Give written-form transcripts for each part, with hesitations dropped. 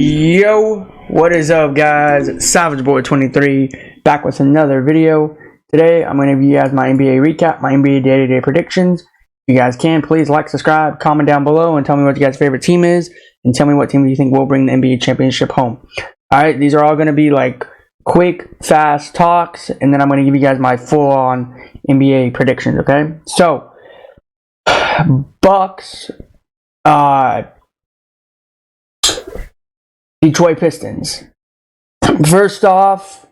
Yo, what is up, guys? Savage Boy 23 back with another video. Today I'm going to give you guys my NBA recap, my NBA day-to-day predictions. If you guys can, please like, subscribe, comment down below, and tell me what your guys' favorite team is, and tell me what team you think will bring the NBA championship home. Alright, these are all going to be like quick, fast talks, and then I'm going to give you guys my full-on NBA predictions, okay? So, Bucks, Detroit Pistons. First off,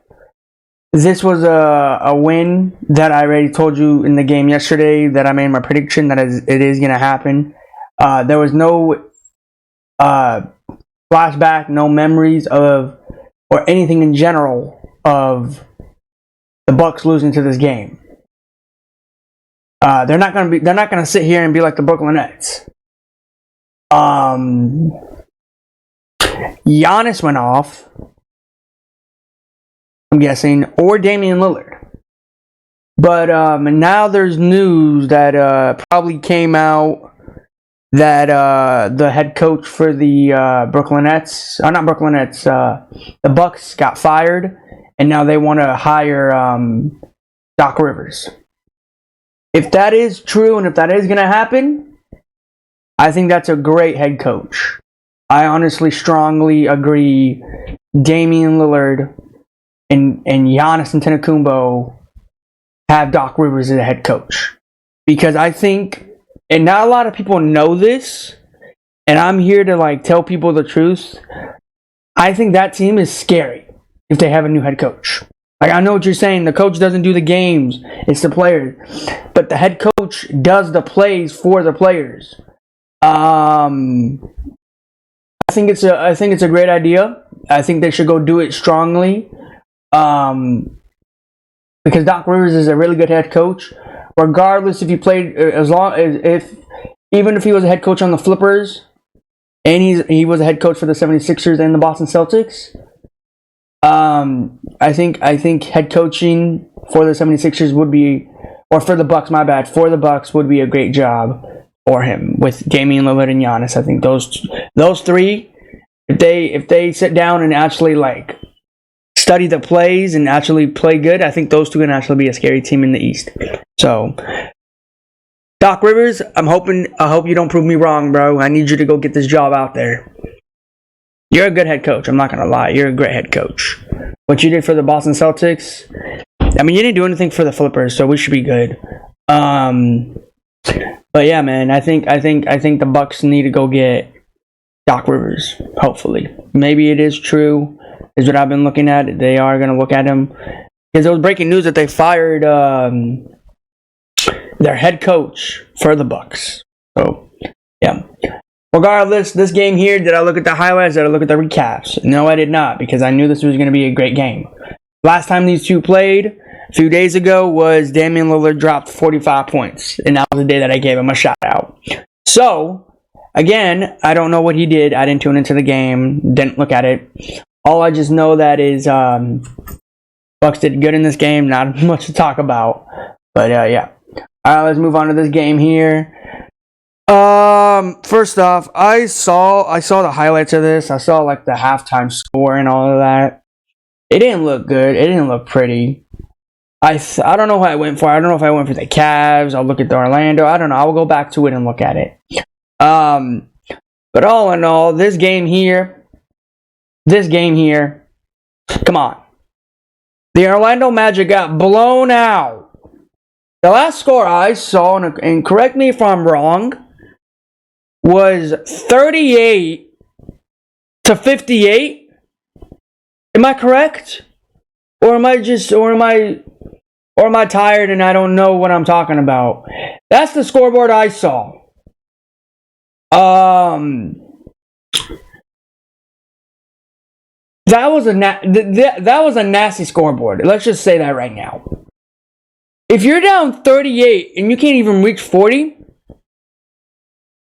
this was a win that I already told you in the game yesterday that I made my prediction that it is going to happen. There was no flashback, no memories of or anything in general of the Bucks losing to this game. They're not going to sit here and be like the Brooklyn Nets. Giannis went off, I'm guessing, or Damian Lillard. But now there's news that probably came out that the head coach for the Brooklyn Nets, not Brooklyn Nets, the Bucks got fired, and now they want to hire Doc Rivers. If that is true and if that is going to happen, I think that's a great head coach. I honestly strongly agree Damian Lillard and Giannis Antetokounmpo have Doc Rivers as a head coach. Because I think, and not a lot of people know this, and I'm here to like tell people the truth, I think that team is scary if they have a new head coach. Like, I know what you're saying, the coach doesn't do the games, it's the players. But the head coach does the plays for the players. I think it's a great idea. I think they should go do it strongly, because Doc Rivers is a really good head coach. Regardless if he played, even if he was a head coach on the Flippers, and he was a head coach for the 76ers and the Boston Celtics. I think head coaching for the 76ers would be, or for the Bucks, my bad, for the Bucks would be a great job for him with Damian Lillard and Giannis. I think those three, if they sit down and actually like study the plays and actually play good, I think those two can actually be a scary team in the East. So, Doc Rivers, I hope you don't prove me wrong, bro. I need you to go get this job out there. You're a good head coach. I'm not gonna lie. You're a great head coach. What you did for the Boston Celtics, I mean, you didn't do anything for the Flippers, so we should be good. But yeah, man, I think the Bucks need to go get Doc Rivers. Hopefully, maybe it is true. Is what I've been looking at. They are gonna look at him because there was breaking news that they fired their head coach for the Bucks. So yeah. Regardless, this game here, did I look at the highlights? Did I look at the recaps? No, I did not, because I knew this was going to be a great game. Last time these two played, a few days ago, was Damian Lillard dropped 45 points, and that was the day that I gave him a shout out. So, again, I don't know what he did. I didn't tune into the game, didn't look at it. All I just know that is Bucks did good in this game, not much to talk about. But yeah. Alright, let's move on to this game here. First off, I saw the highlights of this. I saw like the halftime score and all of that. It didn't look good. It didn't look pretty. I don't know what I went for. I don't know if I went for the Cavs. I'll look at the Orlando. I don't know. I will go back to it and look at it. But all in all, this game here, come on. The Orlando Magic got blown out. The last score I saw, and correct me if I'm wrong, was 38-58. Am I correct? Or am I tired and I don't know what I'm talking about? That's the scoreboard I saw. That was a nasty scoreboard. Let's just say that right now. If you're down 38 and you can't even reach 40,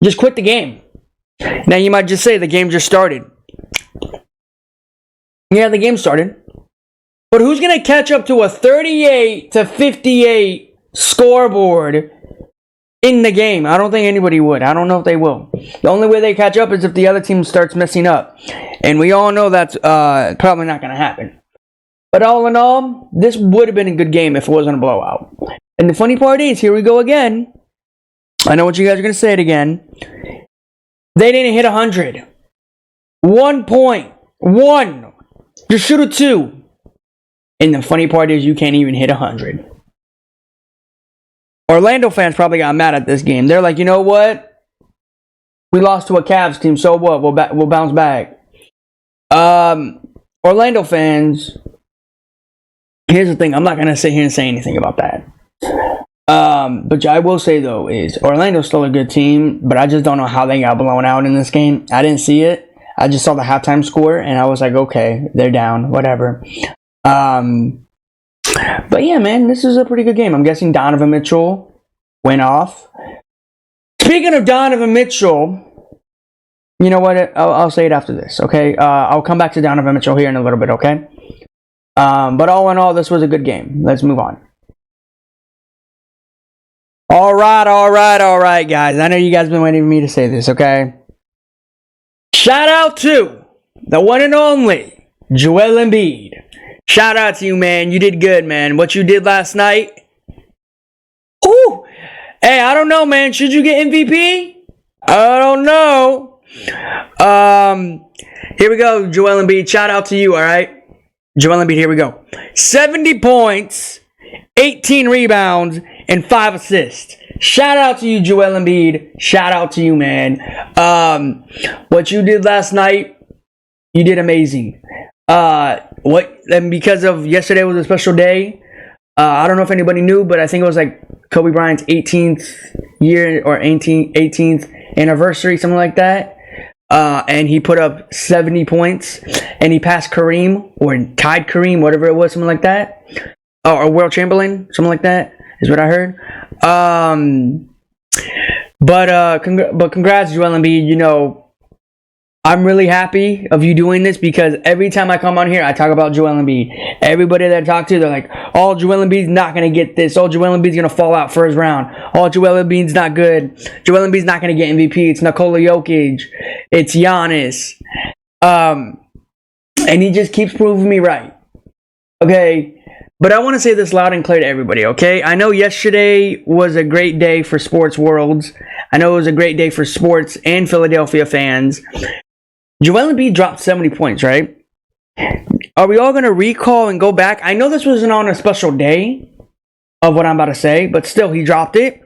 just quit the game. Now you might just say the game just started. Yeah, the game started. But who's going to catch up to a 38-58 scoreboard in the game. I don't think anybody would. I don't know if they will. The only way they catch up is if the other team starts messing up. And we all know that's probably not going to happen. But all in all, this would have been a good game if it wasn't a blowout. And the funny part is, here we go again. I know what you guys are going to say it again. They didn't hit 100. 1 point. 1. Just shoot a 2. And the funny part is, you can't even hit 100. Orlando fans probably got mad at this game. They're like, you know what? We lost to a Cavs team, so what? We'll bounce back. Orlando fans, here's the thing. I'm not going to sit here and say anything about that. But I will say, though, is Orlando's still a good team, but I just don't know how they got blown out in this game. I didn't see it. I just saw the halftime score, and I was like, okay, they're down, whatever. But yeah, man, this is a pretty good game. I'm guessing Donovan Mitchell went off. Speaking of Donovan Mitchell, you know what? I'll say it after this, okay? I'll come back to Donovan Mitchell here in a little bit, okay? But all in all, this was a good game. Let's move on. All right, guys. I know you guys have been waiting for me to say this, okay? Shout out to the one and only Joel Embiid. Shout out to you, man. You did good, man. What you did last night. Ooh. Hey, I don't know, man. Should you get MVP? I don't know. Here we go, Joel Embiid. Shout out to you, all right? Joel Embiid, here we go. 70 points, 18 rebounds, and 5 assists. Shout out to you, Joel Embiid. Shout out to you, man. What you did last night, you did amazing. And because of yesterday was a special day, I don't know if anybody knew, but I think it was like Kobe Bryant's 18th year or 18th anniversary, something like that. And he put up 70 points, and he passed Kareem, or tied Kareem, whatever it was, something like that. Or World Chamberlain, something like that, is what I heard. But congrats, Joel Embiid. You know, I'm really happy of you doing this, because every time I come on here, I talk about Joel Embiid. Everybody that I talk to, they're like, oh, Joel Embiid's not going to get this. Oh, Joel Embiid's going to fall out first round. Oh, Joel Embiid's not good. Joel Embiid's not going to get MVP. It's Nikola Jokic. It's Giannis. And he just keeps proving me right. Okay? But I want to say this loud and clear to everybody, okay? I know yesterday was a great day for sports worlds. I know it was a great day for sports and Philadelphia fans. Joel Embiid dropped 70 points, right? Are we all going to recall and go back? I know this wasn't on a special day of what I'm about to say, but still, he dropped it.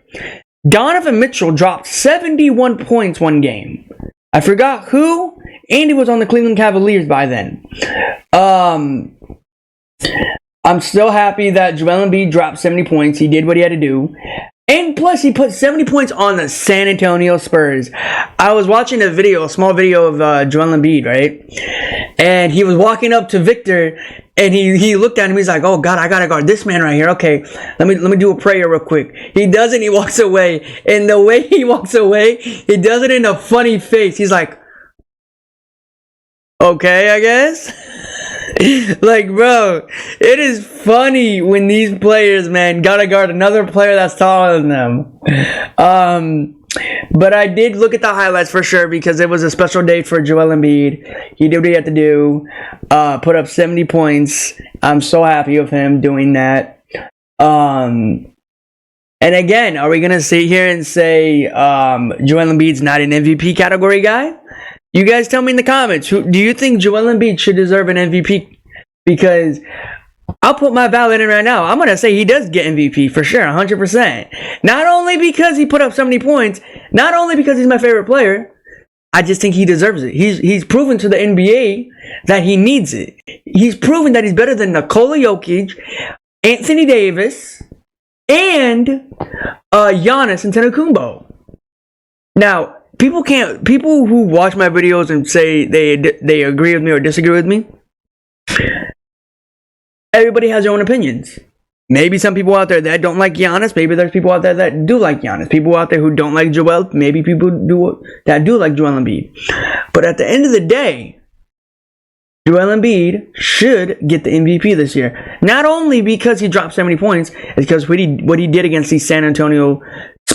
Donovan Mitchell dropped 71 points one game. I forgot who, and he was on the Cleveland Cavaliers by then. I'm still happy that Joel Embiid dropped 70 points. He did what he had to do. And plus, he put 70 points on the San Antonio Spurs. I was watching a small video of Joel Embiid, right? And he was walking up to Victor, and he looked at him. He's like, oh, God, I got to guard this man right here. Okay, let me do a prayer real quick. He does it, he walks away. And the way he walks away, he does it in a funny face. He's like, okay, I guess. Like, bro, it is funny when these players, man, gotta guard another player that's taller than them. But I did look at the highlights for sure, because it was a special day for Joel Embiid. He did what he had to do, put up 70 points. I'm so happy of him doing that. And again, are we gonna sit here and say Joel Embiid's not an MVP category guy? You guys tell me in the comments. Do you think Joel Embiid should deserve an MVP? Because I'll put my ballot in right now. I'm going to say he does get MVP for sure, 100%. Not only because he put up 70 points, not only because he's my favorite player, I just think he deserves it. He's proven to the NBA that he needs it. He's proven that he's better than Nikola Jokic, Anthony Davis, and Giannis Antetokounmpo. Now, people who watch my videos and say they agree with me or disagree with me, everybody has their own opinions. Maybe some people out there that don't like Giannis. Maybe there's people out there that do like Giannis. People out there who don't like Joel. Maybe people that do like Joel Embiid. But at the end of the day, Joel Embiid should get the MVP this year. Not only because he dropped 70 points, it's because what he did against the San Antonio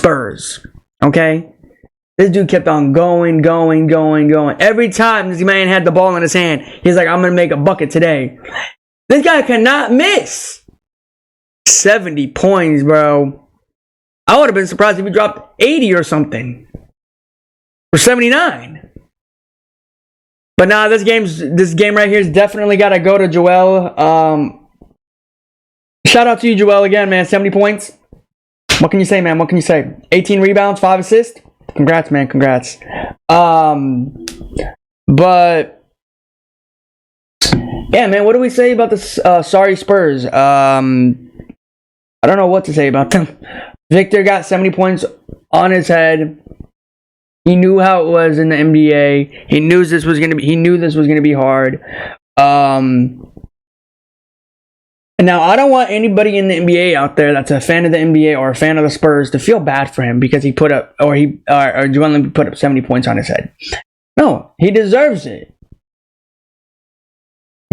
Spurs. Okay? This dude kept on going. Every time this man had the ball in his hand, he's like, I'm going to make a bucket today. This guy cannot miss. 70 points, bro. I would have been surprised if he dropped 80 or something. Or 79. But nah, this game right here has definitely got to go to Joel. Shout out to you, Joel, again, man. 70 points. What can you say, man? What can you say? 18 rebounds, 5 assists. Congrats, man. Congrats. But yeah, man. What do we say about this? Sorry, Spurs. I don't know what to say about them. Victor got 70 points on his head. He knew how it was in the NBA. He knew this was gonna be hard. Now, I don't want anybody in the NBA out there that's a fan of the NBA or a fan of the Spurs to feel bad for him because he put up, or Joel Embiid put up 70 points on his head. No, he deserves it.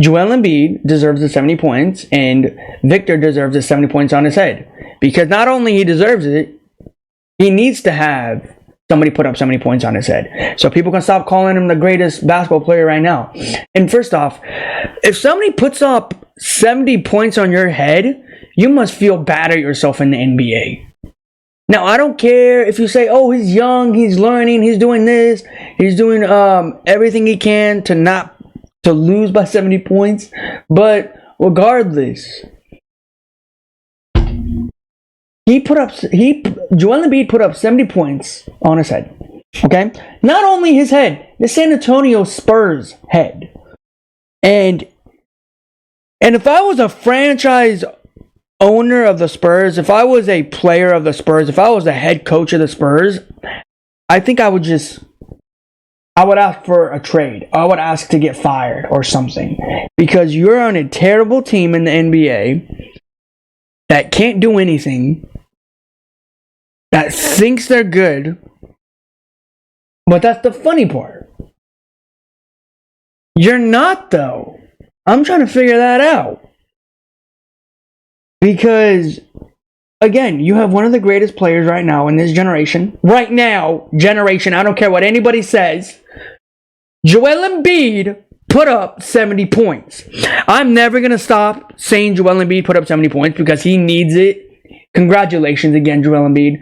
Joel Embiid deserves the 70 points, and Victor deserves the 70 points on his head. Because not only he deserves it, he needs to have somebody put up 70 points on his head. So people can stop calling him the greatest basketball player right now. And first off, if somebody puts up 70 points on your head, you must feel bad at yourself in the NBA. Now, I don't care if you say, oh, he's young, he's learning, he's doing this, he's doing everything he can to lose by 70 points. But regardless, Joel Embiid put up 70 points on his head. Okay? Not only his head, the San Antonio Spurs head. And if I was a franchise owner of the Spurs, if I was a player of the Spurs, if I was the head coach of the Spurs, I think I would ask for a trade. I would ask to get fired or something. Because you're on a terrible team in the NBA that can't do anything, that thinks they're good. But that's the funny part. You're not, though. I'm trying to figure that out. Because, again, you have one of the greatest players right now in this generation. Right now, I don't care what anybody says. Joel Embiid put up 70 points. I'm never going to stop saying Joel Embiid put up 70 points because he needs it. Congratulations again, Joel Embiid.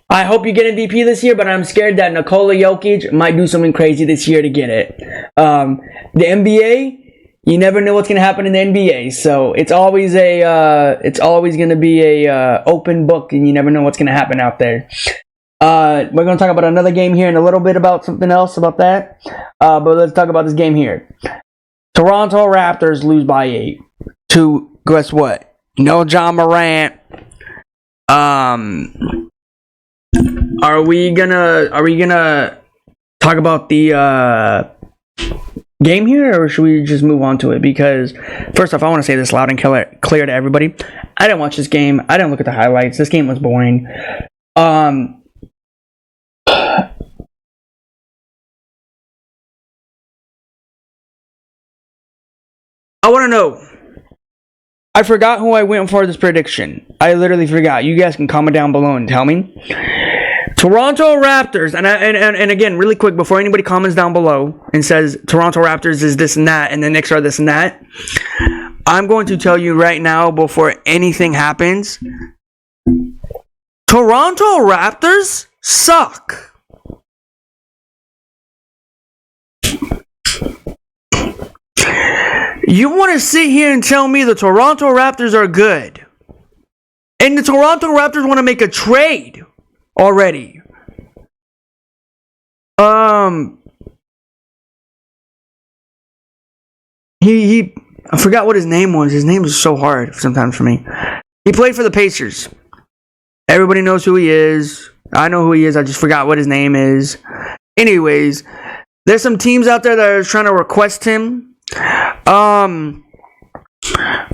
I hope you get MVP this year, but I'm scared that Nikola Jokic might do something crazy this year to get it. The NBA, you never know what's going to happen in the NBA, so it's always going to be a open book, and you never know what's going to happen out there. We're going to talk about another game here in a little bit about something else about that. But let's talk about this game here. Toronto Raptors lose by 8 to, guess what? No John Morant. Are we gonna talk about the game here, or should we just move on to it? Because first off, I want to say this loud and clear to everybody. I didn't watch this game. I didn't look at the highlights. This game was boring. I want to know. I forgot who I went for this prediction. I literally forgot. You guys can comment down below and tell me. Toronto Raptors, and again, really quick, before anybody comments down below and says Toronto Raptors is this and that, and the Knicks are this and that, I'm going to tell you right now, before anything happens, Toronto Raptors suck. You want to sit here and tell me the Toronto Raptors are good, and the Toronto Raptors want to make a trade already. I forgot what his name was. His name is so hard sometimes for me. He played for the Pacers. Everybody knows who he is. I know who he is. I just forgot what his name is. Anyways, there's some teams out there that are trying to request him.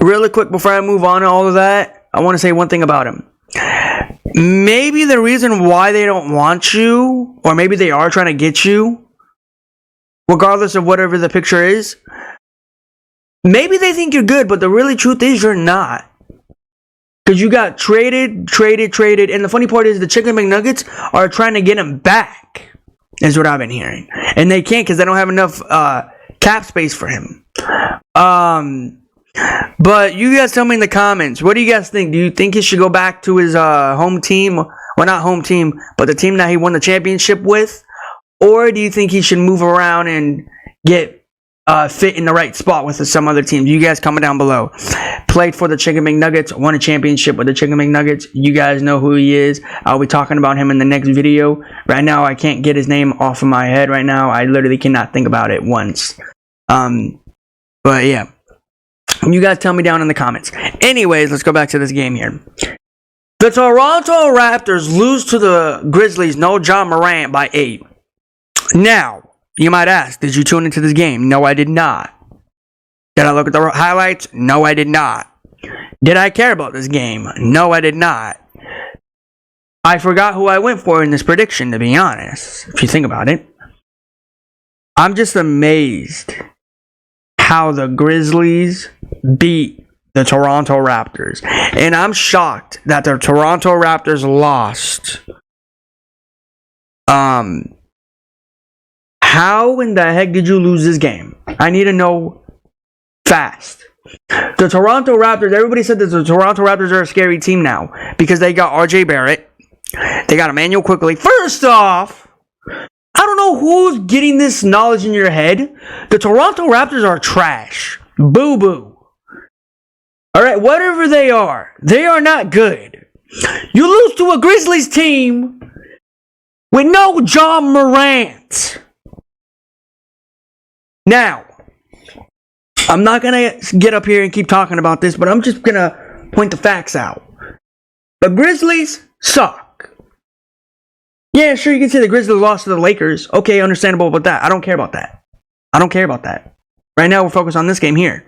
Really quick before I move on to all of that, I want to say one thing about him. Maybe the reason why they don't want you, or maybe they are trying to get you, regardless of whatever the picture is, maybe they think you're good, but the really truth is you're not. Because you got traded. And the funny part is the Chicken McNuggets are trying to get him back, is what I've been hearing. And they can't because they don't have enough cap space for him. But you guys tell me in the comments, what do you guys think? Do you think he should go back to his home team? Well, not home team, but the team that he won the championship with? Or do you think he should move around and get fit in the right spot with some other teams? You guys comment down below. Played for the Chicken McNuggets, won a championship with the Chicken McNuggets. You guys know who he is. I'll be talking about him in the next video. Right now, I can't get his name off of my head right now. I literally cannot think about it once. But yeah. You guys tell me down in the comments. Anyways, let's go back to this game here. The Toronto Raptors lose to the Grizzlies, no Ja Morant, by 8. Now, you might ask, did you tune into this game? No, I did not. Did I look at the highlights? No, I did not. Did I care about this game? No, I did not. I forgot who I went for in this prediction, to be honest, if you think about it. I'm just amazed how the Grizzlies beat the Toronto Raptors. And I'm shocked that the Toronto Raptors lost. How in the heck did you lose this game? I need to know fast. The Toronto Raptors, everybody said that the Toronto Raptors are a scary team now because they got RJ Barrett. They got Immanuel Quickley. First off, I don't know who's getting this knowledge in your head. The Toronto Raptors are trash. Boo-boo. Alright, whatever they are not good. You lose to a Grizzlies team with no Ja Morant. Now, I'm not going to get up here and keep talking about this, but I'm just going to point the facts out. The Grizzlies suck. Yeah, sure, you can say the Grizzlies lost to the Lakers. Okay, understandable about that. I don't care about that. Right now, we're focused on this game here.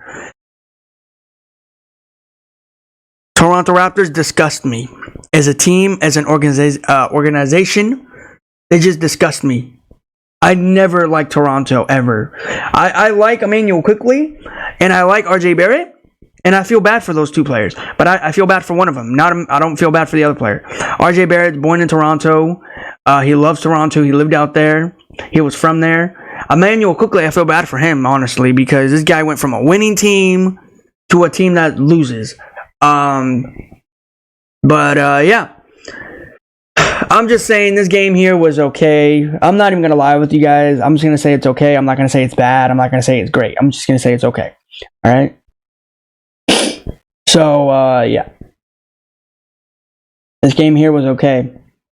Toronto Raptors disgust me. As a team, as an organization, they just disgust me. I never liked Toronto, ever. I like Immanuel Quickley, and I like RJ Barrett, and I feel bad for those two players. But I feel bad for one of them. I don't feel bad for the other player. RJ Barrett, born in Toronto. He loves Toronto. He lived out there. He was from there. Immanuel Quickley, I feel bad for him, honestly, because this guy went from a winning team to a team that loses. Yeah. I'm just saying this game here was okay. I'm not even going to lie with you guys. I'm just going to say it's okay. I'm not going to say it's bad. I'm not going to say it's great. I'm just going to say it's okay. Alright? So, yeah. This game here was okay.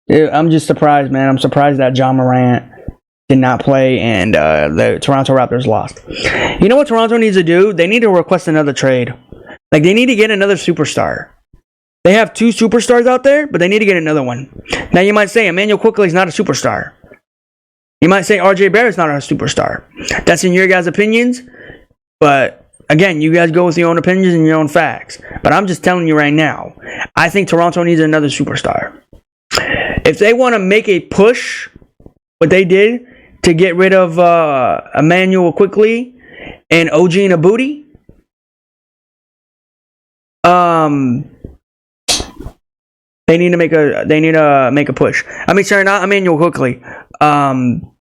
I'm just surprised, man. I'm surprised that Ja Morant did not play and the Toronto Raptors lost. You know what Toronto needs to do? They need to request another trade. Like, they need to get another superstar. They have 2 superstars out there, but they need to get another one. Now, you might say Immanuel Quickley is not a superstar. You might say RJ Barrett's not a superstar. That's in your guys' opinions. But, again, you guys go with your own opinions and your own facts. But I'm just telling you right now, I think Toronto needs another superstar. If they want to make a push, what they did to get rid of Immanuel Quickley and OG Anunoby, they need to make a push. I mean, sorry, not Immanuel Quickley. Siakam.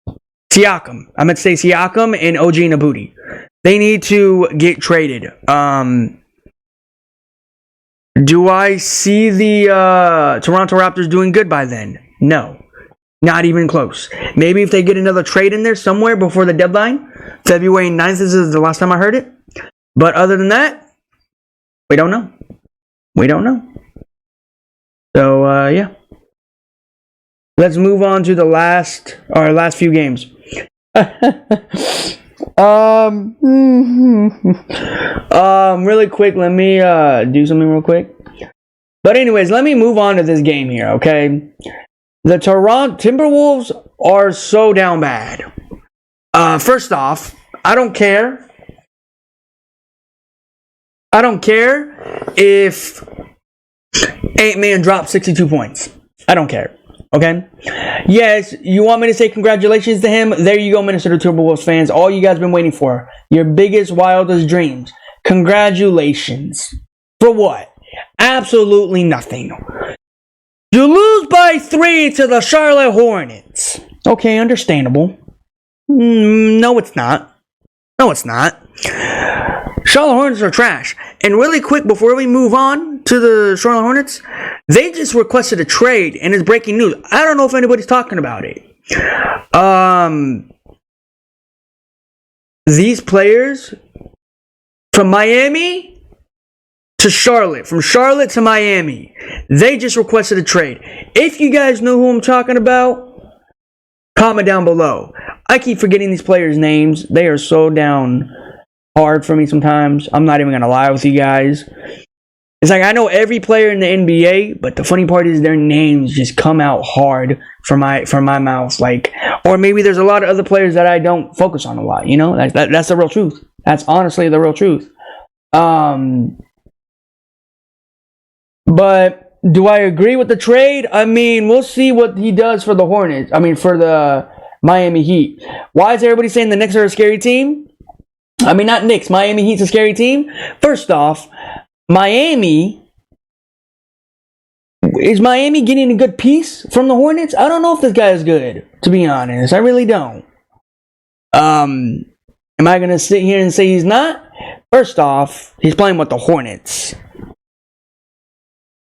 I meant to say Siakam and OG Anunoby. They need to get traded. Do I see the Toronto Raptors doing good by then? No. Not even close. Maybe if they get another trade in there somewhere before the deadline. February 9th is the last time I heard it. But other than that, we don't know. So, yeah. Let's move on to the last few games. Really quick, let me do something real quick. But anyways, let me move on to this game here, okay? The Toronto Timberwolves are so down bad. First off, I don't care. I don't care if Ant-Man dropped 62 points. I don't care. Okay? Yes, you want me to say congratulations to him? There you go, Minnesota Timberwolves fans. All you guys been waiting for. Your biggest, wildest dreams. Congratulations. For what? Absolutely nothing. You lose by 3 to the Charlotte Hornets. Okay, understandable. No, it's not. No, it's not. Charlotte Hornets are trash. And really quick, before we move on to the Charlotte Hornets, they just requested a trade, and it's breaking news. I don't know if anybody's talking about it. These players from Miami to Charlotte, from Charlotte to Miami, they just requested a trade. If you guys know who I'm talking about, comment down below. I keep forgetting these players' names. They are so down hard for me sometimes. I'm not even going to lie with you guys. It's like I know every player in the NBA, but the funny part is their names just come out hard from my mouth. Like, or maybe there's a lot of other players that I don't focus on a lot. You know, that's the real truth. That's honestly the real truth. But do I agree with the trade? I mean, we'll see what he does for the Hornets. I mean, for the Miami Heat. Why is everybody saying the Knicks are a scary team? I mean, not Knicks. Miami Heat's a scary team. First off, Miami, is Miami getting a good piece from the Hornets? I don't know if this guy is good, to be honest. I really don't. Am I going to sit here and say he's not? First off, he's playing with the Hornets.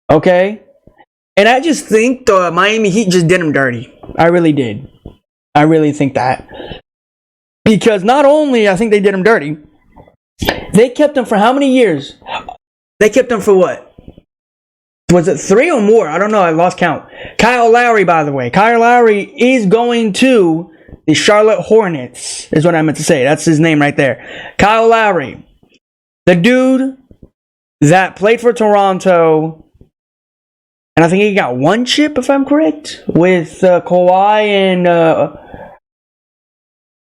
Okay? And I just think the Miami Heat just did him dirty. I really did. I really think that. Because not only I think they did him dirty, they kept him for how many years? They kept him for what? Was it 3 or more? I don't know. I lost count. Kyle Lowry, by the way. Kyle Lowry is going to the Charlotte Hornets, is what I meant to say. That's his name right there. Kyle Lowry. The dude that played for Toronto, and I think he got 1 chip, if I'm correct, with Kawhi and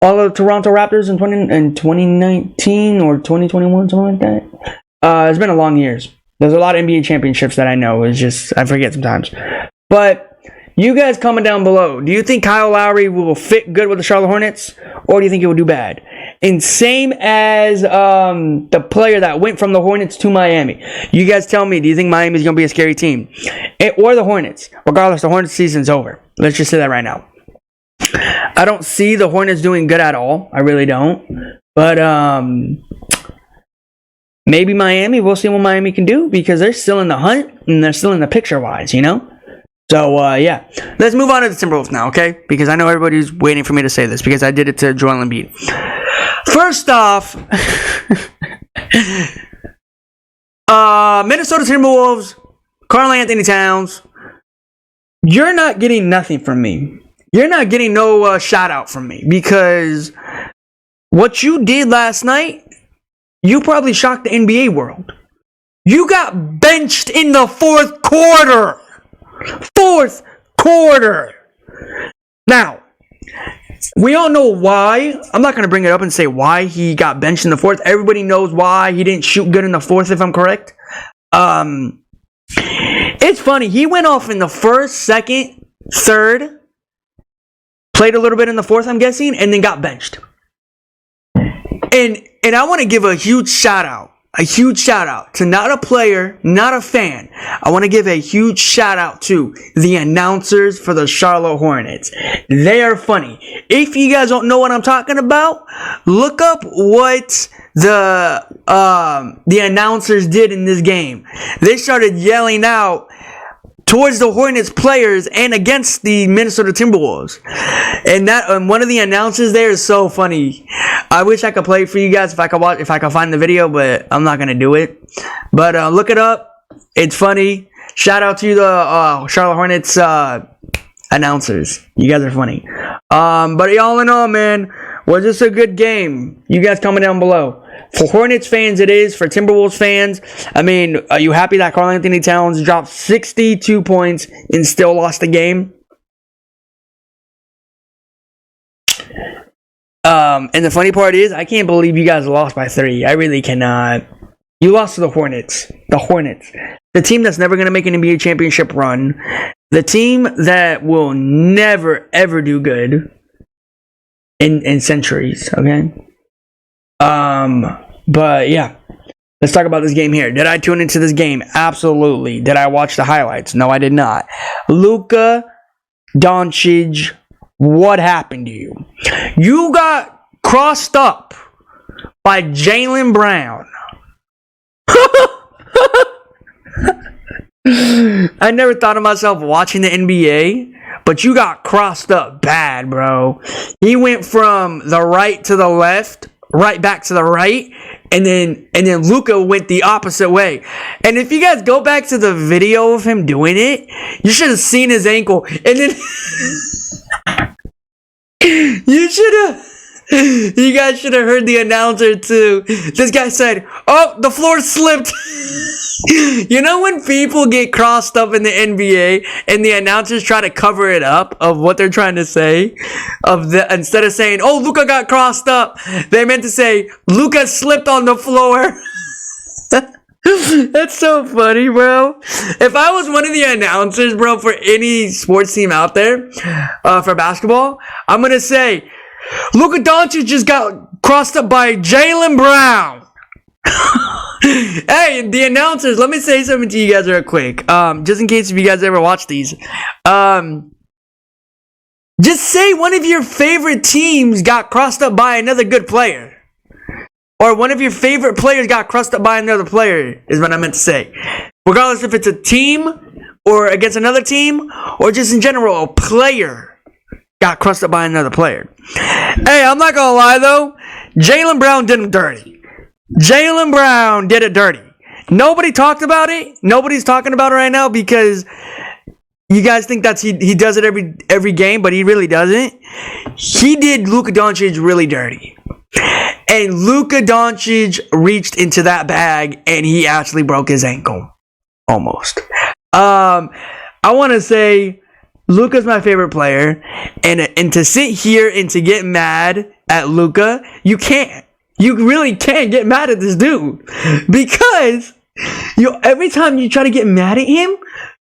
all of the Toronto Raptors in 2019 or 2021, something like that. It's been a long years. There's a lot of NBA championships that I know. It's just, I forget sometimes. But you guys comment down below. Do you think Kyle Lowry will fit good with the Charlotte Hornets? Or do you think he will do bad? And same as the player that went from the Hornets to Miami. You guys tell me, do you think Miami's going to be a scary team? Or the Hornets? Regardless, the Hornets season's over. Let's just say that right now. I don't see the Hornets doing good at all. I really don't. But maybe Miami. We'll see what Miami can do because they're still in the hunt and they're still in the picture-wise, you know? So, yeah. Let's move on to the Timberwolves now, okay? Because I know everybody's waiting for me to say this because I did it to Joel Embiid. First off, Minnesota Timberwolves, Karl-Anthony Towns, you're not getting nothing from me. You're not getting no shout-out from me because what you did last night, you probably shocked the NBA world. You got benched in the fourth quarter. Fourth quarter. Now, we all know why. I'm not going to bring it up and say why he got benched in the fourth. Everybody knows why he didn't shoot good in the fourth, if I'm correct. It's funny. He went off in the first, second, third, played a little bit in the fourth, I'm guessing, and then got benched. And I want to give a huge shout out to not a player, not a fan. I want to give a huge shout out to the announcers for the Charlotte Hornets. They are funny. If you guys don't know what I'm talking about, look up what the announcers did in this game. They started yelling out towards the Hornets players and against the Minnesota Timberwolves. And one of the announcers there is so funny. I wish I could play it for you guys if I could find the video, but I'm not gonna do it. But look it up. It's funny. Shout out to the Charlotte Hornets announcers. You guys are funny. But all in all, man, was this a good game? You guys comment down below. For Hornets fans, it is. For Timberwolves fans, I mean, are you happy that Karl-Anthony Towns dropped 62 points and still lost the game? And the funny part is, I can't believe you guys lost by 3. I really cannot. You lost to the Hornets. The Hornets. The team that's never going to make an NBA championship run. The team that will never, ever do good in centuries, okay? But yeah. Let's talk about this game here. Did I tune into this game? Absolutely. Did I watch the highlights? No, I did not. Luka Doncic, what happened to you? You got crossed up by Jaylen Brown. I never thought of myself watching the NBA, but you got crossed up bad, bro. He went from the right to the left, right back to the right, and then Luka went the opposite way. And if you guys go back to the video of him doing it, you should have seen his ankle. And then you guys should have heard the announcer too. This guy said, "Oh, the floor slipped." You know when people get crossed up in the NBA and the announcers try to cover it up of what they're trying to say, instead of saying, "Oh, Luka got crossed up," they meant to say, "Luka slipped on the floor." That's so funny, bro. If I was one of the announcers, bro, for any sports team out there, for basketball, I'm gonna say, Luka Doncic just got crossed up by Jaylen Brown. Hey, the announcers, let me say something to you guys real quick. Just in case if you guys ever watch these. Just say one of your favorite teams got crossed up by another good player. Or one of your favorite players got crossed up by another player, is what I meant to say. Regardless if it's a team, or against another team, or just in general, a player got crossed up by another player. Hey, I'm not gonna lie though, Jaylen Brown did him dirty. Jaylen Brown did it dirty. Nobody talked about it. Nobody's talking about it right now because you guys think that he does it every game, but he really doesn't. He did Luka Doncic really dirty. And Luka Doncic reached into that bag and he actually broke his ankle. Almost. I want to say Luka's my favorite player. And to sit here and to get mad at Luka, you can't. You really can't get mad at this dude. Because every time you try to get mad at him,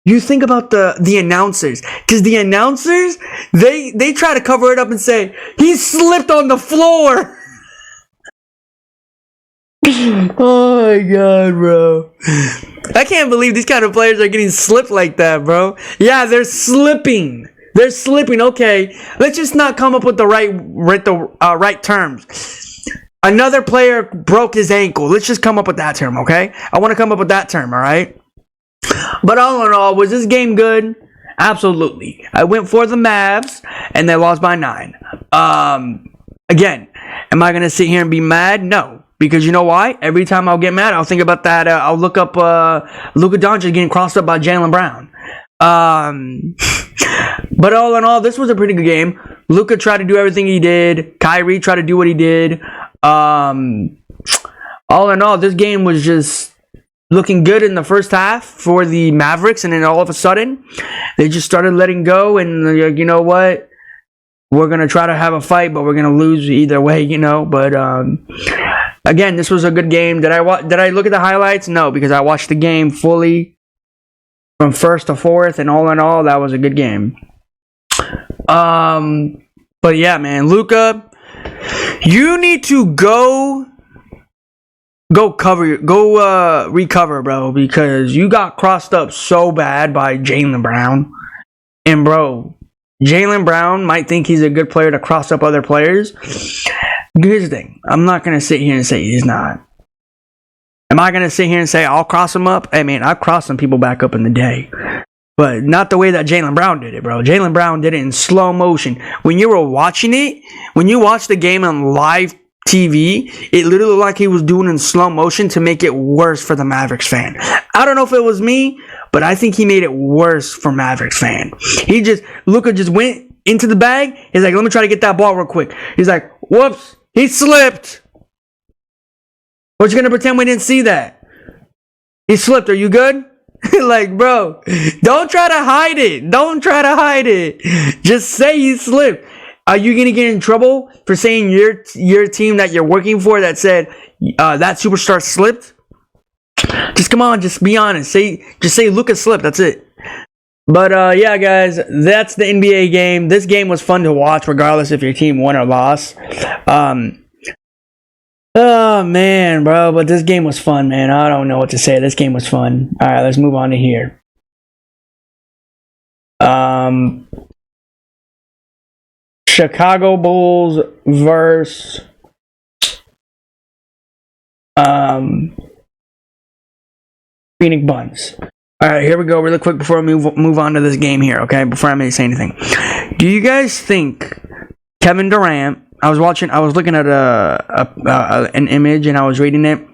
you think about the announcers. Because the announcers, they try to cover it up and say, he slipped on the floor. Oh my god, bro. I can't believe these kind of players are getting slipped like that, bro. Yeah, they're slipping. They're slipping. Okay, let's just not come up with the right terms. Another player broke his ankle. Let's just come up with that term, okay? I want to come up with that term, all right? But all in all, was this game good? Absolutely. I went for the Mavs, and they lost by 9. Again, am I going to sit here and be mad? No. Because you know why? Every time I'll get mad, I'll think about that. I'll look up Luka Doncic getting crossed up by Jaylen Brown. But all in all, this was a pretty good game. Luka tried to do everything he did. Kyrie tried to do what he did. All in all, this game was just looking good in the first half for the Mavericks, and then all of a sudden, they just started letting go, and like, you know what? We're going to try to have a fight, but we're going to lose either way, you know? But, again, this was a good game. Did I look at the highlights? No, because I watched the game fully from first to fourth, and all in all, that was a good game. But yeah, man, Luka, you need to go recover, bro, because you got crossed up so bad by Jaylen Brown. And bro, Jaylen Brown might think he's a good player to cross up other players. Here's the thing. I'm not going to sit here and say he's not. Am I going to sit here and say I'll cross him up? I mean, I've crossed some people back up in the day. But not the way that Jaylen Brown did it, bro. Jaylen Brown did it in slow motion. When you were watching it, when you watched the game on live TV, it literally looked like he was doing it in slow motion to make it worse for the Mavericks fan. I don't know if it was me, but I think he made it worse for Mavericks fan. Luka just went into the bag. He's like, let me try to get that ball real quick. He's like, whoops, he slipped. What, you gonna pretend we didn't see that? He slipped. Are you good? Like, bro, don't try to hide it. Don't try to hide it. Just say you slipped. Are you gonna get in trouble for saying your team that you're working for that said that superstar slipped? Just come on, just be honest. Just say Luka slipped. That's it. But yeah, guys, that's the NBA game. This game was fun to watch, regardless if your team won or lost. Oh man, bro, but this game was fun, man. I don't know what to say. This game was fun. All right, let's move on to here. Chicago Bulls versus Phoenix Buns. All right, here we go. Really quick before I move on to this game here. Okay, before I say anything, do you guys think Kevin Durant? I was looking at an image and I was reading it.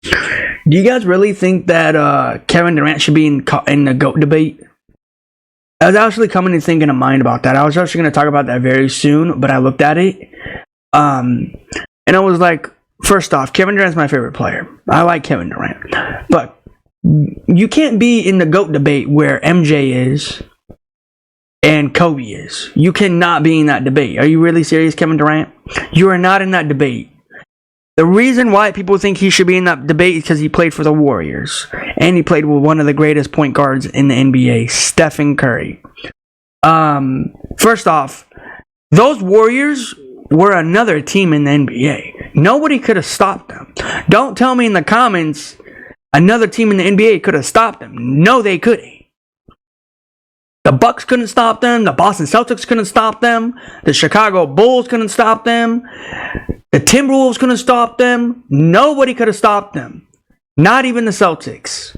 Do you guys really think that Kevin Durant should be in the GOAT debate? I was actually coming to thinking of mind about that. I was actually going to talk about that very soon, but I looked at it, and I was like, first off, Kevin Durant's my favorite player. I like Kevin Durant, but you can't be in the GOAT debate where MJ is and Kobe is. You cannot be in that debate. Are you really serious, Kevin Durant? You are not in that debate. The reason why people think he should be in that debate is because he played for the Warriors. And he played with one of the greatest point guards in the NBA, Stephen Curry. First off, those Warriors were another team in the NBA. Nobody could have stopped them. Don't tell me in the comments another team in the NBA could have stopped them. No, they couldn't. The Bucks couldn't stop them. The Boston Celtics couldn't stop them. The Chicago Bulls couldn't stop them. The Timberwolves couldn't stop them. Nobody could have stopped them. Not even the Celtics.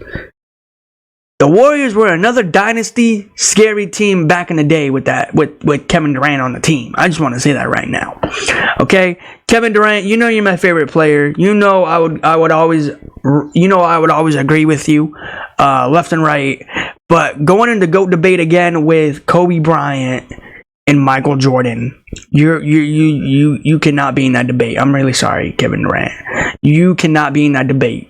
The Warriors were another dynasty, scary team back in the day with Kevin Durant on the team. I just want to say that right now. Okay, Kevin Durant, you know you're my favorite player. You know I would always agree with you, left and right. But going into GOAT debate again with Kobe Bryant and Michael Jordan, you cannot be in that debate. I'm really sorry, Kevin Durant. You cannot be in that debate.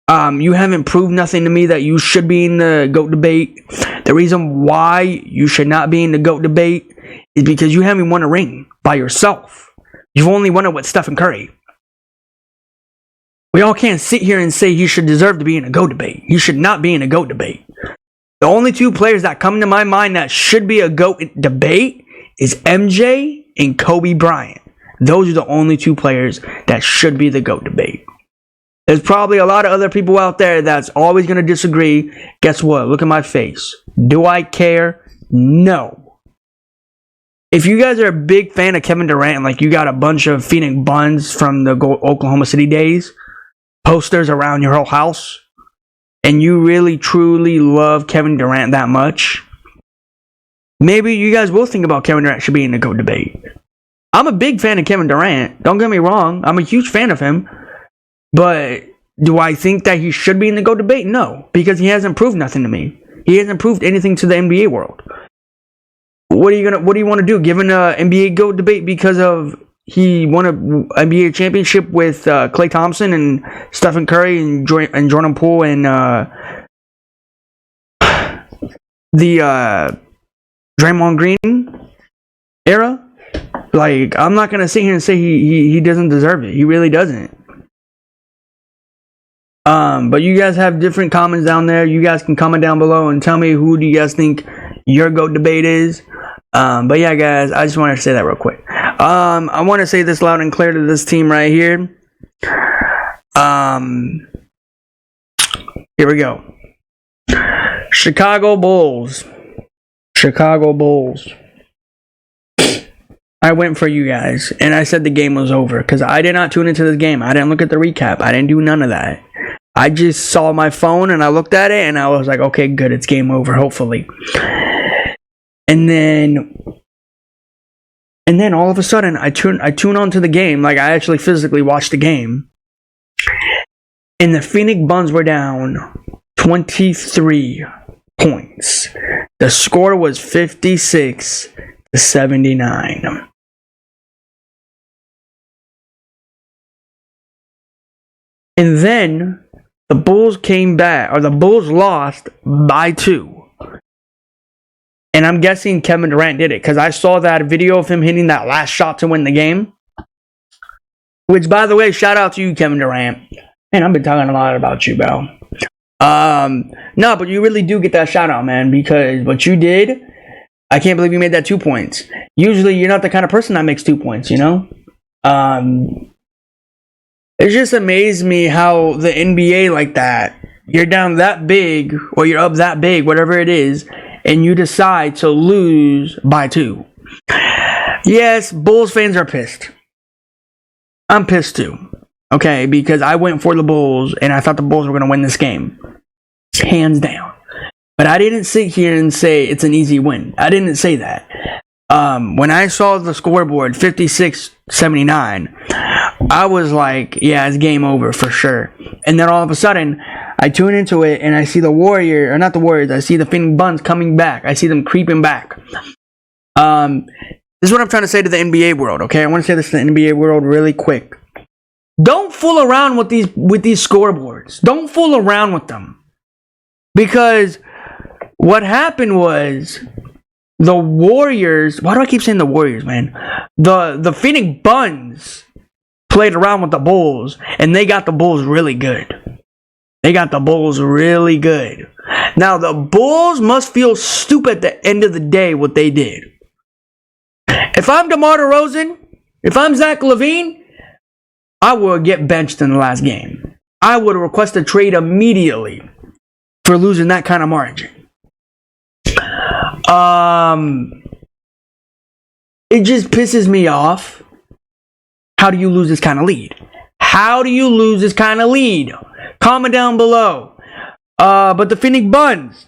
You haven't proved nothing to me that you should be in the GOAT debate. The reason why you should not be in the GOAT debate is because you haven't won a ring by yourself. You've only won it with Stephen Curry. We all can't sit here and say he should deserve to be in a GOAT debate. He should not be in a GOAT debate. The only two players that come to my mind that should be a GOAT debate is MJ and Kobe Bryant. Those are the only two players that should be the GOAT debate. There's probably a lot of other people out there that's always going to disagree. Guess what? Look at my face. Do I care? No. If you guys are a big fan of Kevin Durant, like you got a bunch of Phoenix Buns from the Oklahoma City days, posters around your whole house, and you really truly love Kevin Durant that much, maybe you guys will think about Kevin Durant should be in the GOAT debate. I'm a big fan of Kevin Durant. Don't get me wrong. I'm a huge fan of him. But do I think that he should be in the GOAT debate? No, because he hasn't proved nothing to me. He hasn't proved anything to the NBA world. What do you want to do? Give him an NBA GOAT debate because of he won an NBA championship with Klay Thompson and Stephen Curry and Jordan Poole and the Draymond Green era? Like, I'm not gonna sit here and say he doesn't deserve it. He really doesn't. But you guys have different comments down there. You guys can comment down below and tell me who do you guys think your GOAT debate is. But yeah, guys, I just wanted to say that real quick. I want to say this loud and clear to this team right here. Here we go. Chicago Bulls. Chicago Bulls. I went for you guys, and I said the game was over because I did not tune into this game. I didn't look at the recap. I didn't do none of that. I just saw my phone and I looked at it and I was like, okay, good, it's game over, hopefully. And then all of a sudden I tune on to the game, like I actually physically watched the game. And the Phoenix Buns were down 23 points. The score was 56-79. And then the Bulls came back, or the Bulls lost by 2. And I'm guessing Kevin Durant did it, because I saw that video of him hitting that last shot to win the game. Which, by the way, shout out to you, Kevin Durant. Man, I've been talking a lot about you, bro. No, but you really do get that shout out, man, because what you did, I can't believe you made that 2 points. Usually, you're not the kind of person that makes 2 points, you know? It just amazed me how the NBA like that. You're down that big, or you're up that big, whatever it is, and you decide to lose by 2. Yes, Bulls fans are pissed. I'm pissed too. Okay, because I went for the Bulls, and I thought the Bulls were going to win this game. Hands down. But I didn't sit here and say it's an easy win. I didn't say that. When I saw the scoreboard, 56-79, I was like, yeah, it's game over for sure. And then all of a sudden, I tune into it and I see the Warriors, or not the Warriors, I see the Phoenix Suns coming back. I see them creeping back. This is what I'm trying to say to the NBA world, okay? I want to say this to the NBA world really quick. Don't fool around with these scoreboards. Don't fool around with them. Because what happened was the Warriors, why do I keep saying the Warriors, man? The Phoenix Suns played around with the Bulls, and they got the Bulls really good. They got the Bulls really good. Now, the Bulls must feel stupid at the end of the day what they did. If I'm DeMar DeRozan, if I'm Zach LaVine, I would get benched in the last game. I would request a trade immediately for losing that kind of margin. It just pisses me off. How do you lose this kind of lead? How do you lose this kind of lead? Comment down below. But the Phoenix Suns,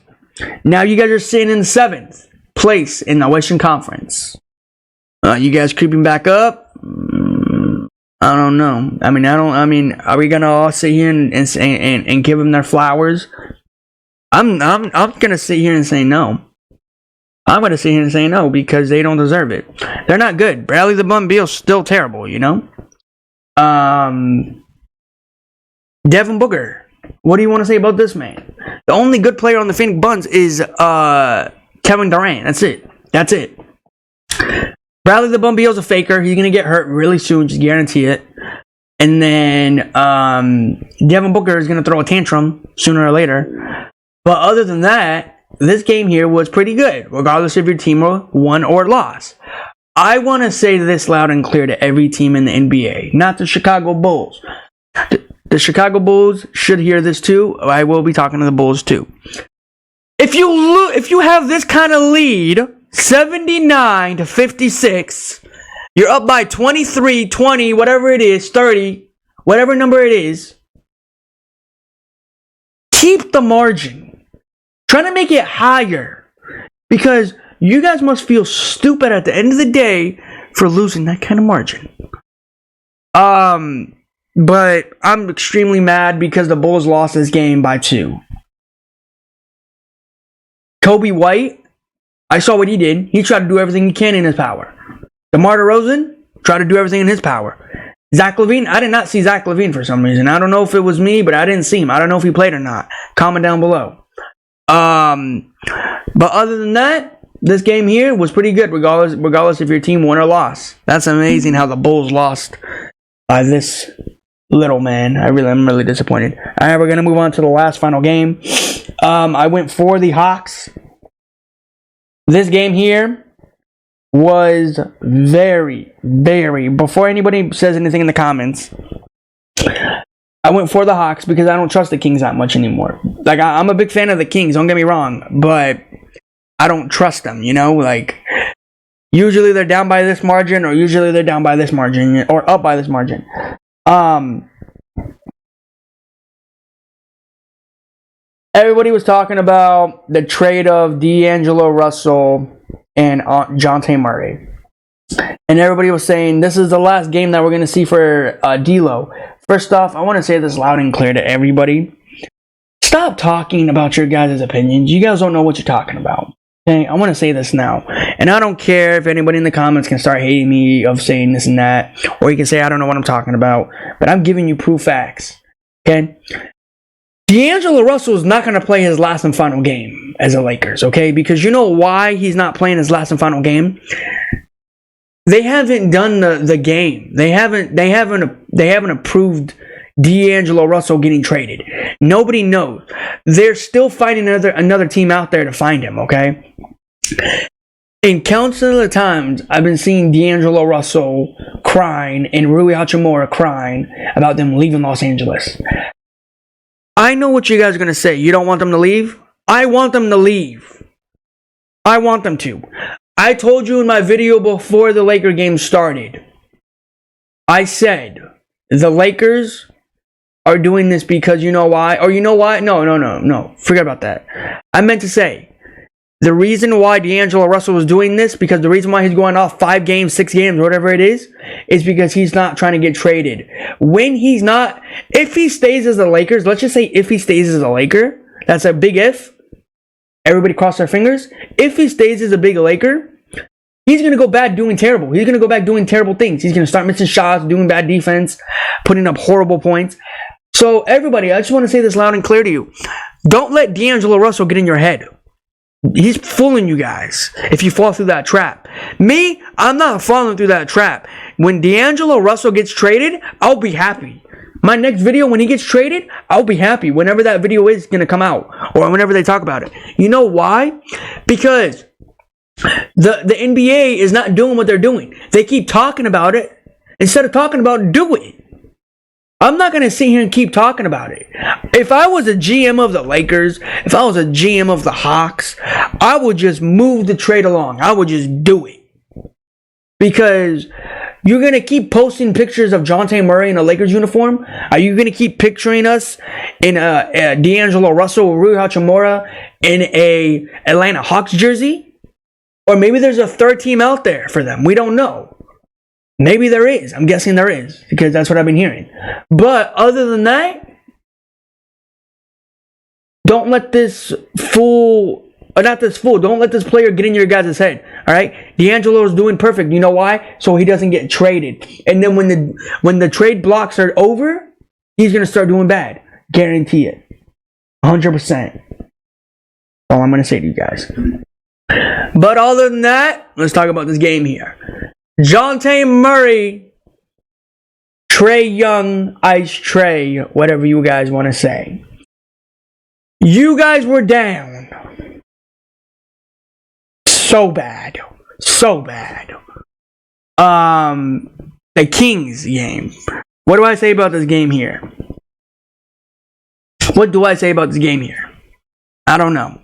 now you guys are sitting in 7th place in the Western Conference. You guys creeping back up? I don't know. I mean, are we gonna all sit here and give them their flowers? I'm gonna sit here and say no. I'm gonna sit here and say no because they don't deserve it. They're not good. Bradley the Bum Beal's still terrible, you know. Devin Booker. What do you want to say about this man? The only good player on the Phoenix Suns is Kevin Durant. That's it. Bradley the Bum Beal's a faker. He's gonna get hurt really soon, just guarantee it. And then Devin Booker is gonna throw a tantrum sooner or later. But other than that, this game here was pretty good, regardless if your team won or lost. I want to say this loud and clear to every team in the NBA, not the Chicago Bulls. The Chicago Bulls should hear this too. I will be talking to the Bulls too. If you have this kind of lead, 79-56, you're up by 23, 20, whatever it is, 30, whatever number it is, keep the margin. Try to make it higher, because you guys must feel stupid at the end of the day for losing that kind of margin. But I'm extremely mad because the Bulls lost this game by 2. Kobe White, I saw what he did. He tried to do everything he can in his power. DeMar DeRozan tried to do everything in his power. Zach LaVine, I did not see Zach LaVine for some reason. I don't know if it was me, but I didn't see him. I don't know if he played or not. Comment down below. But other than that, this game here was pretty good, regardless if your team won or lost. That's amazing how the Bulls lost by this little, man. I'm really disappointed. All right, we're gonna move on to the last final game. I went for the Hawks. This game here was very, very. Before anybody says anything in the comments, I went for the Hawks because I don't trust the Kings that much anymore. Like, I'm a big fan of the Kings, don't get me wrong, but I don't trust them, you know? Like, usually they're down by this margin, or usually they're down by this margin, or up by this margin. Everybody was talking about the trade of D'Angelo Russell and Dejounte Murray. And everybody was saying, this is the last game that we're going to see for D'Lo. First off, I want to say this loud and clear to everybody. Stop talking about your guys' opinions. You guys don't know what you're talking about. Okay, I want to say this now. And I don't care if anybody in the comments can start hating me of saying this and that. Or you can say, I don't know what I'm talking about. But I'm giving you proof facts. Okay? D'Angelo Russell is not going to play his last and final game as a Lakers. Okay? Because you know why he's not playing his last and final game? They haven't done the game. They haven't approved D'Angelo Russell getting traded. Nobody knows. They're still finding another team out there to find him, okay? In countless of the times, I've been seeing D'Angelo Russell crying and Rui Hachimura crying about them leaving Los Angeles. I know what you guys are going to say. You don't want them to leave? I want them to leave. I want them to. I told you in my video before the Laker game started. I said the Lakers are doing this because you know why? Or you know why? No. Forget about that. I meant to say, the reason why D'Angelo Russell was doing this, because the reason why he's going off 5 games, 6 games, whatever it is because he's not trying to get traded. When he's not, if he stays as the Lakers, let's just say if he stays as a Laker, that's a big if. Everybody cross their fingers. If he stays as a big Laker, he's going to go back doing terrible. He's going to go back doing terrible things. He's going to start missing shots, doing bad defense, putting up horrible points. So everybody, I just want to say this loud and clear to you. Don't let D'Angelo Russell get in your head. He's fooling you guys if you fall through that trap. Me, I'm not falling through that trap. When D'Angelo Russell gets traded, I'll be happy. My next video, when he gets traded, I'll be happy whenever that video is going to come out or whenever they talk about it. You know why? Because the NBA is not doing what they're doing. They keep talking about it instead of talking about it, do it. I'm not going to sit here and keep talking about it. If I was a GM of the Lakers, if I was a GM of the Hawks, I would just move the trade along. I would just do it. Because you're going to keep posting pictures of Dejounte Murray in a Lakers uniform? Are you going to keep picturing us in a D'Angelo Russell or Rui Hachimura in a Atlanta Hawks jersey? Or maybe there's a third team out there for them. We don't know. Maybe there is. I'm guessing there is, because that's what I've been hearing. But other than that, don't let this fool, or not this fool, don't let this player get in your guys' head. All right? D'Angelo is doing perfect. You know why? So he doesn't get traded. And then when the trade blocks are over, he's going to start doing bad. Guarantee it. 100%. That's all I'm going to say to you guys. But other than that, let's talk about this game here. Dejounte Murray, Trae Young, Ice Trae, whatever you guys want to say. You guys were down. So bad. The Kings game. What do I say about this game here? I don't know.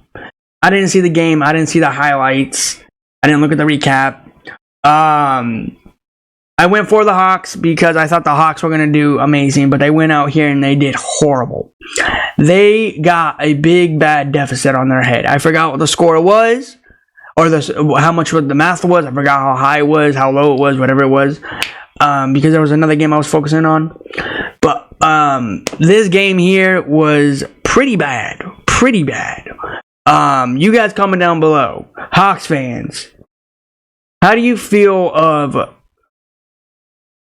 I didn't see the game. I didn't see the highlights. I didn't look at the recap. I went for the Hawks because I thought the Hawks were going to do amazing, but they went out here and they did horrible. They got a big bad deficit on their head. I forgot what the score was, or how much the math was. I forgot how high it was, how low it was, whatever it was, because there was another game I was focusing on. But this game here was pretty bad. You guys comment down below, Hawks fans. How do you feel of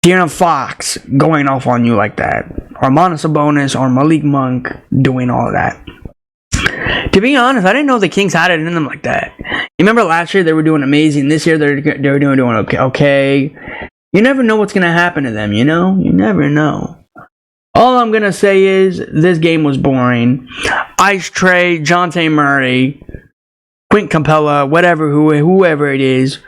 De'Aaron Fox going off on you like that? Or Armando Sabonis or Malik Monk doing all of that? To be honest, I didn't know the Kings had it in them like that. You remember last year they were doing amazing. This year they were doing okay. You never know what's going to happen to them, you know? You never know. All I'm going to say is this game was boring. Ice Trae, Dejounte Murray, Quint Capella, whoever it is.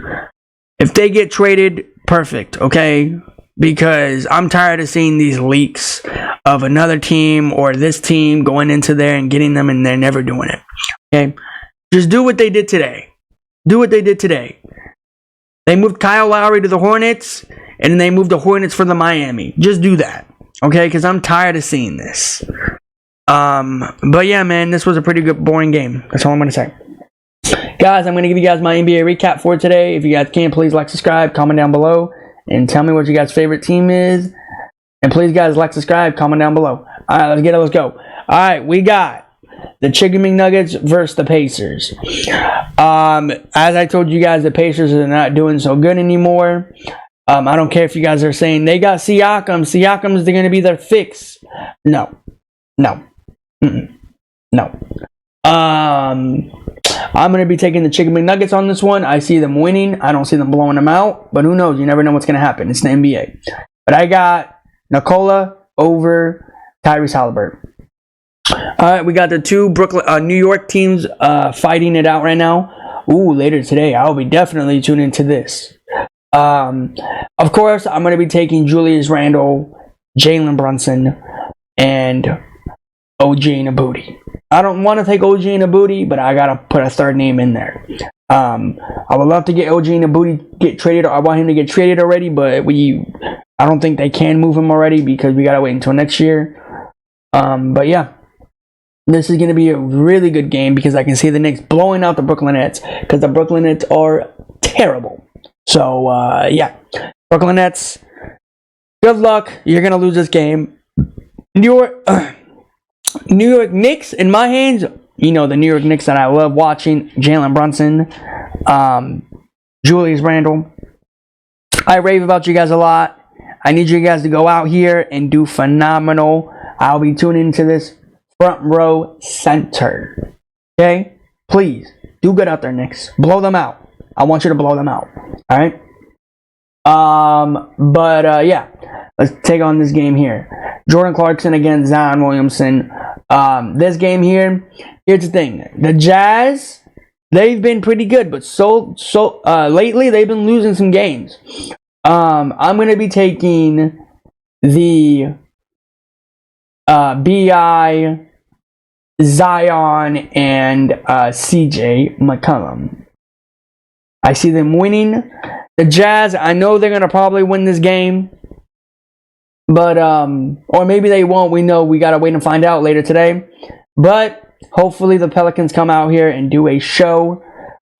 If they get traded, perfect, okay? Because I'm tired of seeing these leaks of another team or this team going into there and getting them and they're never doing it, okay? Just do what they did today. They moved Kyle Lowry to the Hornets, and then they moved the Hornets for the Miami. Just do that, okay? Because I'm tired of seeing this. But yeah, man, this was a pretty good, boring game. That's all I'm going to say. Guys, I'm going to give you guys my NBA recap for today. If you guys can, please like, subscribe, comment down below, and tell me what your guys' favorite team is. And please, guys, like, subscribe, comment down below. All right, let's go. All right, we got the Chicken McNuggets versus the Pacers. As I told you guys, the Pacers are not doing so good anymore. I don't care if you guys are saying they got Siakam. Siakam's going to be their fix. No. I'm going to be taking the Chicken McNuggets on this one. I see them winning. I don't see them blowing them out. But who knows? You never know what's going to happen. It's the NBA. But I got Nikola over Tyrese Halliburton. All right, we got the two New York teams fighting it out right now. later today, I'll be definitely tuning into this. Of course, I'm going to be taking Julius Randle, Jalen Brunson, and OG Anunoby. I don't want to take OG Anunoby, but I got to put a third name in there. I would love to get OG Anunoby get traded. I want him to get traded already, but I don't think they can move him already because we got to wait until next year. But yeah. This is going to be a really good game because I can see the Knicks blowing out the Brooklyn Nets because the Brooklyn Nets are terrible. So, yeah. Brooklyn Nets, good luck. You're going to lose this game. New York Knicks, in my hands, you know, the New York Knicks that I love watching, Jalen Brunson, Julius Randle. I rave about you guys a lot. I need you guys to go out here and do phenomenal. I'll be tuning into this front row center. Okay? Please, do good out there, Knicks. Blow them out. I want you to blow them out. Alright? Yeah. Let's take on this game here. Jordan Clarkson against Zion Williamson. This game here, here's the thing. The Jazz, they've been pretty good, but lately they've been losing some games. I'm going to be taking the B.I., Zion, and CJ McCollum. I see them winning. The Jazz, I know they're going to probably win this game. But, or maybe they won't. We know we got to wait and find out later today. But hopefully the Pelicans come out here and do a show.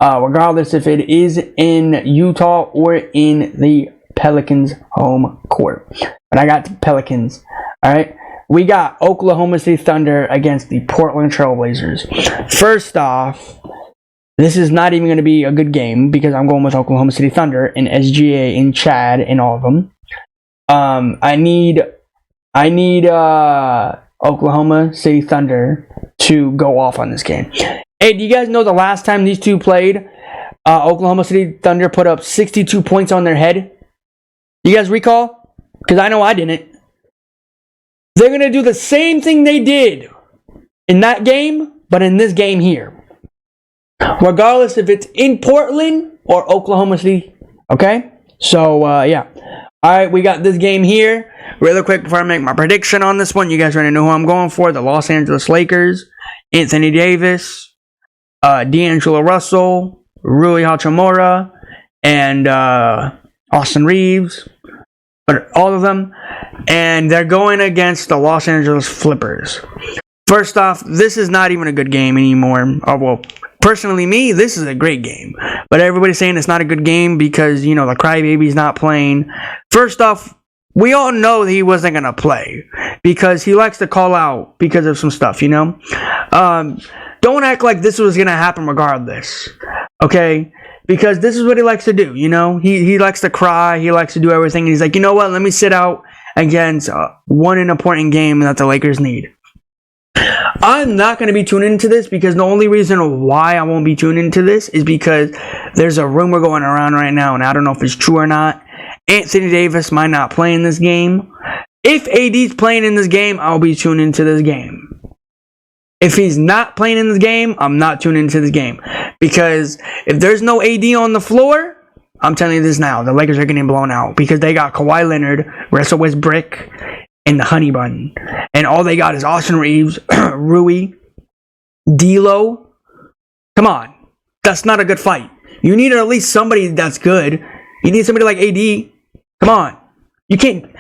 Regardless if it is in Utah or in the Pelicans home court. But I got the Pelicans. Alright. We got Oklahoma City Thunder against the Portland Trailblazers. First off, this is not even going to be a good game because I'm going with Oklahoma City Thunder and SGA and Chad and all of them. I need Oklahoma City Thunder to go off on this game. Hey, do you guys know the last time these two played, Oklahoma City Thunder put up 62 points on their head? You guys recall? Because I know I didn't. They're going to do the same thing they did in that game, but in this game here. Regardless if it's in Portland or Oklahoma City. Okay? So, yeah. Alright, we got this game here. Really quick before I make my prediction on this one, you guys already know who I'm going for. The Los Angeles Lakers. Anthony Davis. D'Angelo Russell. Rui Hachimura. And Austin Reeves. But all of them. And they're going against the Los Angeles Flippers. First off, this is not even a good game anymore. Oh, well, personally, me, this is a great game. But everybody's saying it's not a good game because, you know, the crybaby's not playing. First off, we all know that he wasn't going to play because he likes to call out because of some stuff, you know? Don't act like this was going to happen regardless, okay? Because this is what he likes to do, you know? He likes to cry. He likes to do everything. And he's like, you know what? Let me sit out against one important game that the Lakers need. I'm not going to be tuning into this because the only reason why I won't be tuning into this is because there's a rumor going around right now, and I don't know if it's true or not. Anthony Davis might not play in this game. If AD's playing in this game, I'll be tuning into this game. If he's not playing in this game, I'm not tuning into this game. Because if there's no AD on the floor, I'm telling you this now, the Lakers are getting blown out because they got Kawhi Leonard, Russell Westbrook, and the Honey Bun. And all they got is Austin Reeves, Rui, D'Lo. Come on. That's not a good fight. You need at least somebody that's good. You need somebody like AD. Come on. You can't...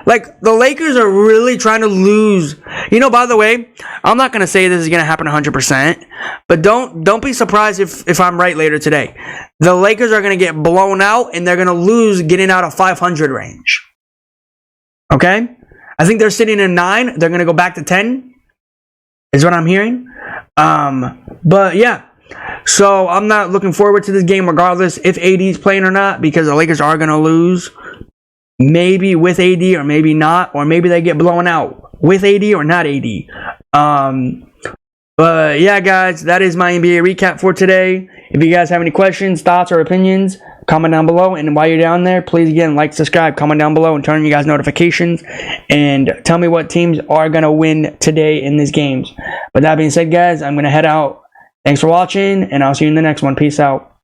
Like, the Lakers are really trying to lose. You know, by the way, I'm not going to say this is going to happen 100%. But don't be surprised if I'm right later today. The Lakers are going to get blown out and they're going to lose getting out of 500 range. Okay? I think they're sitting in 9. They're going to go back to 10. Is what I'm hearing. But yeah. So I'm not looking forward to this game regardless if AD's playing or not. Because the Lakers are going to lose. Maybe with AD or maybe not. Or maybe they get blown out with AD or not AD. But yeah, guys, that is my NBA recap for today. If you guys have any questions, thoughts, or opinions, comment down below. And while you're down there, please again like, subscribe, comment down below, and turn on you guys notifications. And tell me what teams are going to win today in these games. But that being said, guys, I'm going to head out. Thanks for watching, and I'll see you in the next one. Peace out.